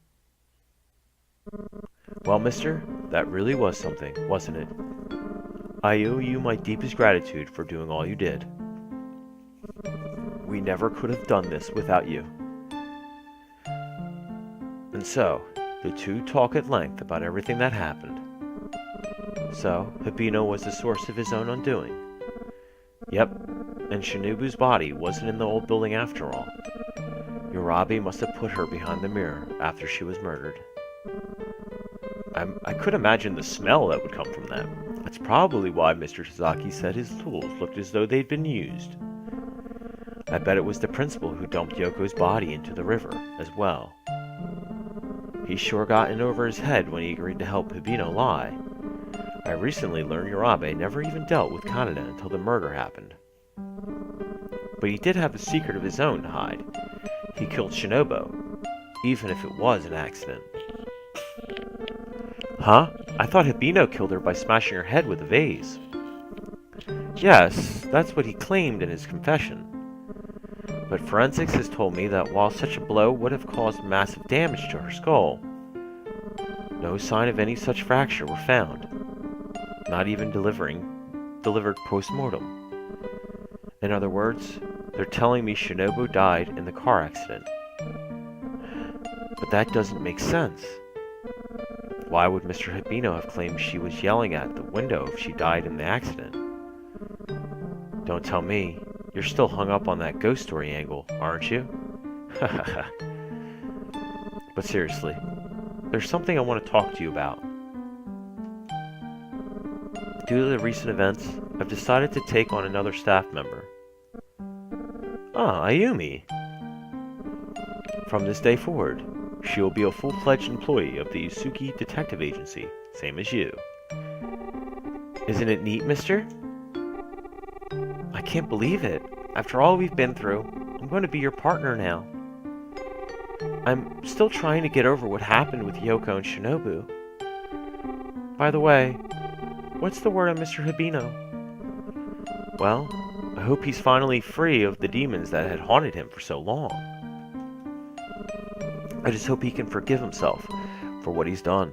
[SPEAKER 1] Well, mister, that really was something, wasn't it? I owe you my deepest gratitude for doing all you did. We never could have done this without you. And so, the two talk at length about everything that happened. So, Hibino was the source of his own undoing. Yep, and Shinobu's body wasn't in the old building after all. Urabe must have put her behind the mirror after she was murdered. I could imagine the smell that would come from that. That's probably why Mr. Tazaki said his tools looked as though they'd been used. I bet it was the principal who dumped Yoko's body into the river, as well. He sure got in over his head when he agreed to help Hibino lie. I recently learned Urabe never even dealt with Kaneda until the murder happened. But he did have a secret of his own to hide. He killed Shinobu, even if it was an accident. Huh? I thought Hibino killed her by smashing her head with a vase. Yes, that's what he claimed in his confession. But forensics has told me that while such a blow would have caused massive damage to her skull, no sign of any such fracture were found, not even delivered post-mortem. In other words, they're telling me Shinobu died in the car accident. But that doesn't make sense. Why would Mr. Hibino have claimed she was yelling at the window if she died in the accident? Don't tell me. You're still hung up on that ghost story angle, aren't you? But seriously, there's something I want to talk to you about. Due to the recent events, I've decided to take on another staff member. Ah, Ayumi. From this day forward, she will be a full-fledged employee of the Famicom Detective Agency, same as you. Isn't it neat, mister? I can't believe it. After all we've been through, I'm going to be your partner now. I'm still trying to get over what happened with Yoko and Shinobu. By the way, what's the word on Mr. Hibino? Well, I hope he's finally free of the demons that had haunted him for so long. I just hope he can forgive himself for what he's done.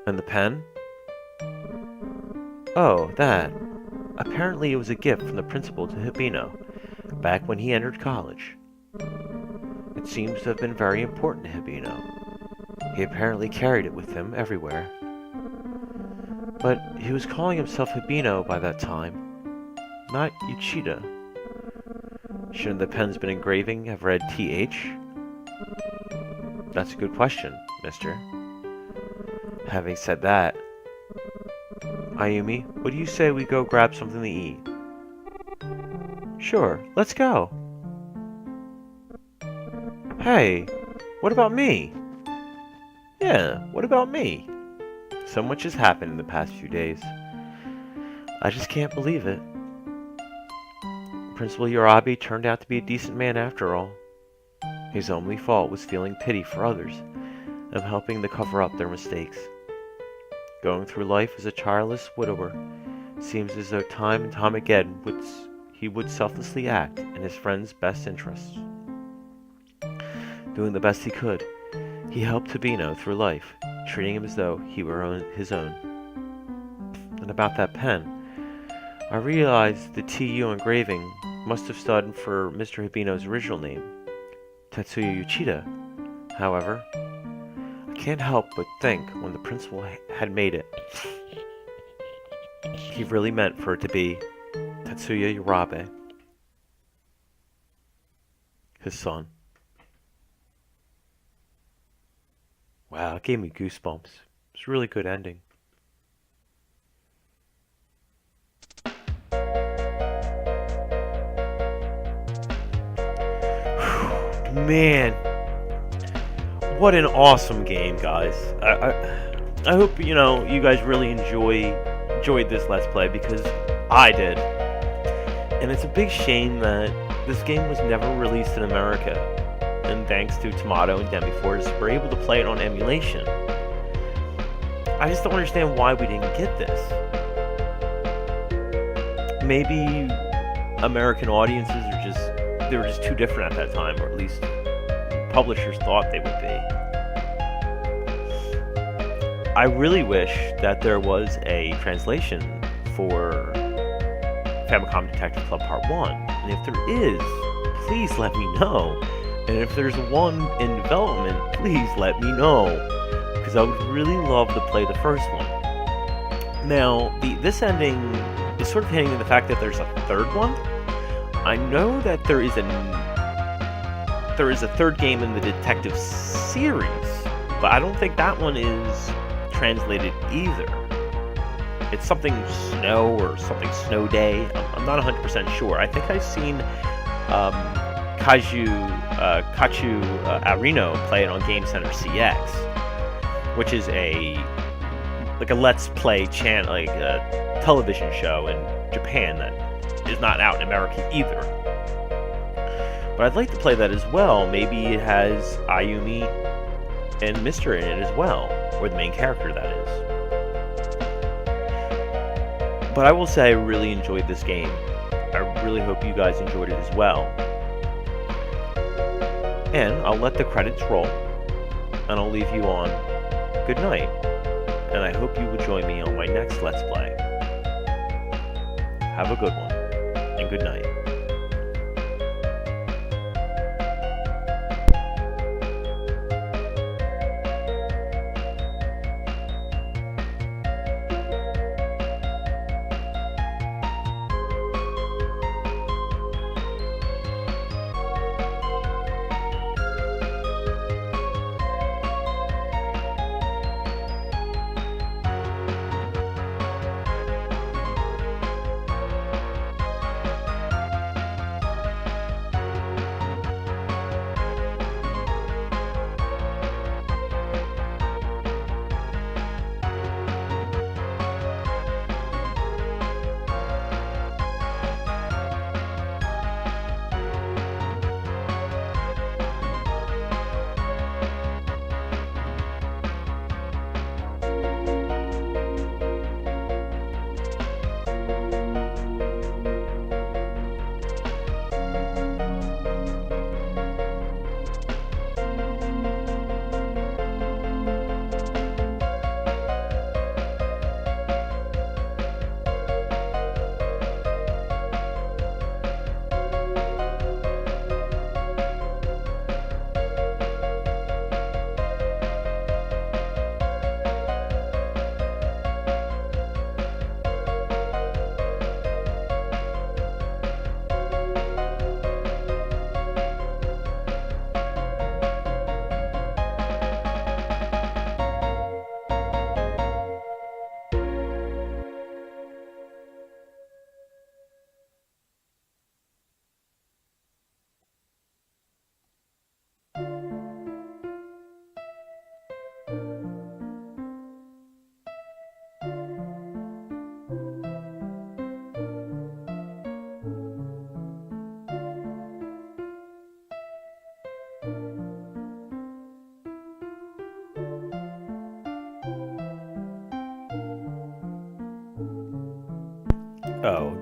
[SPEAKER 1] And the pen? Oh, that. Apparently it was a gift from the principal to Hibino, back when he entered college. It seems to have been very important to Hibino. He apparently carried it with him everywhere. But he was calling himself Hibino by that time, not Uchida. Shouldn't the pen's been engraving have read TH? That's a good question, mister. Having said that, Ayumi, what do you say we go grab something to eat? Sure, let's go. Hey, what about me? Yeah, what about me? So much has happened in the past few days. I just can't believe it. Principal Urabi turned out to be a decent man after all. His only fault was feeling pity for others and helping to cover up their mistakes. Going through life as a childless widower seems as though time and time again he would selflessly act in his friend's best interests. Doing the best he could, he helped Tabino through life, treating him as though he were his own. And about that pen, I realized the TU engraving must have stood for Mr. Hibino's original name, Tetsuya Uchida. However, I can't help but think when the principal had made it, he really meant for it to be Tetsuya Urabe, his son. Wow, it gave me goosebumps. It's a really good ending. Man, what an awesome game, guys. I hope you guys really enjoyed this Let's Play, because I did. And it's a big shame that this game was never released in America. And thanks to Tomato and Demiforce, we're able to play it on emulation. I just don't understand why we didn't get this. Maybe American audiences they were just too different at that time, or at least publishers thought they would be. I really wish that there was a translation for Famicom Detective Club Part 1. And if there is, please let me know. And if there's one in development, please let me know, because I would really love to play the first one. Now, this ending is sort of hinting at the fact that there's a third one. I know that there is a third game in the Detective series, but I don't think that one is translated either. It's something Snow or something Snow Day. I'm not 100% sure. I think I've seen Kachu Arino play it on Game Center CX, which is a Let's Play channel, like a television show in Japan that is not out in America either. But I'd like to play that as well. Maybe it has Ayumi and Mr. in it as well, or the main character, that is. But I will say I really enjoyed this game. I really hope you guys enjoyed it as well. And I'll let the credits roll, and I'll leave you on good night. And I hope you will join me on my next Let's Play. Have a good one, and good night.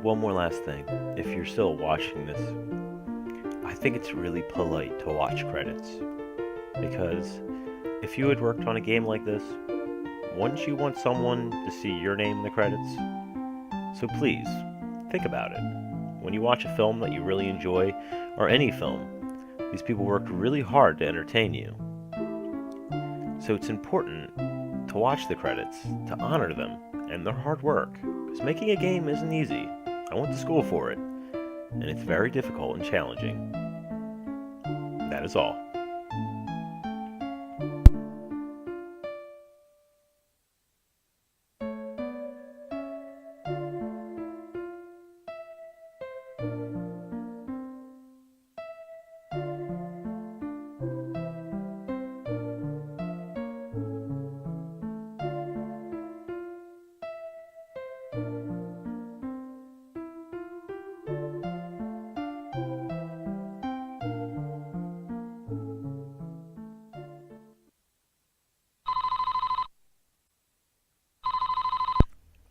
[SPEAKER 1] one more last thing. If you're still watching this, I think it's really polite to watch credits. Because if you had worked on a game like this, wouldn't you want someone to see your name in the credits? So please, think about it. When you watch a film that you really enjoy, or any film, these people worked really hard to entertain you. So it's important to watch the credits, to honor them, and their hard work. Because making a game isn't easy. I went to school for it, and it's very difficult and challenging. That is all.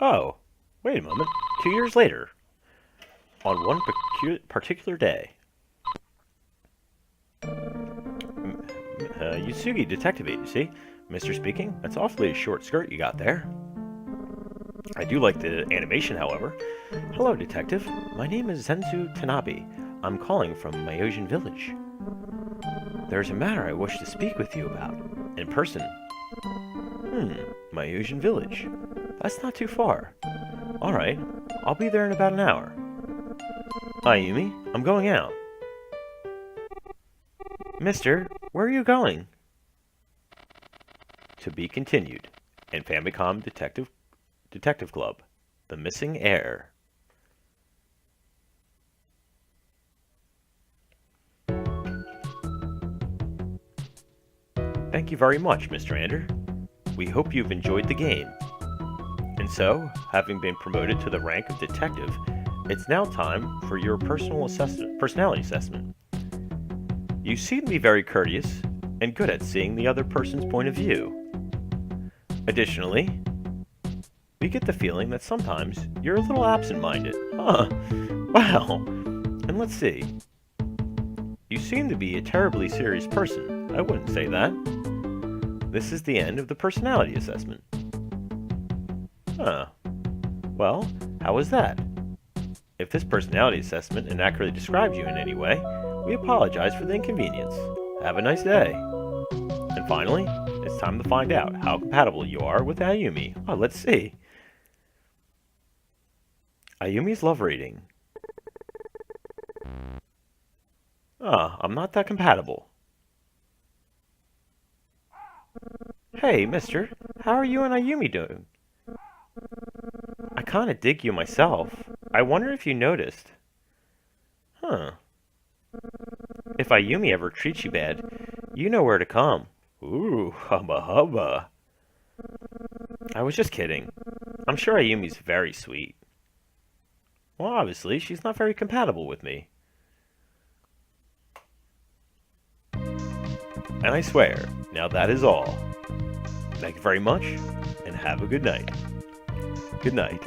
[SPEAKER 1] Oh, wait a moment. 2 years later, on one particular day, Yusugi Detective Agency. Mr. speaking. That's awfully a short skirt you got there. I do like the animation, however. Hello, Detective. My name is Zenzu Tanabe. I'm calling from Myojin Village. There's a matter I wish to speak with you about. In person. Myojin Village. That's not too far. Alright, I'll be there in about an hour. Ayumi, I'm going out. Mister, where are you going? To be continued in Famicom Detective Club, The Missing Heir. Thank you very much, Mr. Ander. We hope you've enjoyed the game. And so, having been promoted to the rank of detective, it's now time for your personality assessment. You seem to be very courteous and good at seeing the other person's point of view. Additionally, we get the feeling that sometimes you're a little absent-minded. Huh, wow. And let's see. You seem to be a terribly serious person. I wouldn't say that. This is the end of the personality assessment. Huh. Well, how was that? If this personality assessment inaccurately describes you in any way, we apologize for the inconvenience. Have a nice day. And finally, it's time to find out how compatible you are with Ayumi. Oh, let's see. Ayumi's love rating. I'm not that compatible. Hey, mister, how are you and Ayumi doing? I kinda dig you myself. I wonder if you noticed. Huh. If Ayumi ever treats you bad, you know where to come. Ooh, hubba hubba. I was just kidding. I'm sure Ayumi's very sweet. Well, obviously, she's not very compatible with me. And I swear, now that is all. Thank you very much, and have a good night. Good night.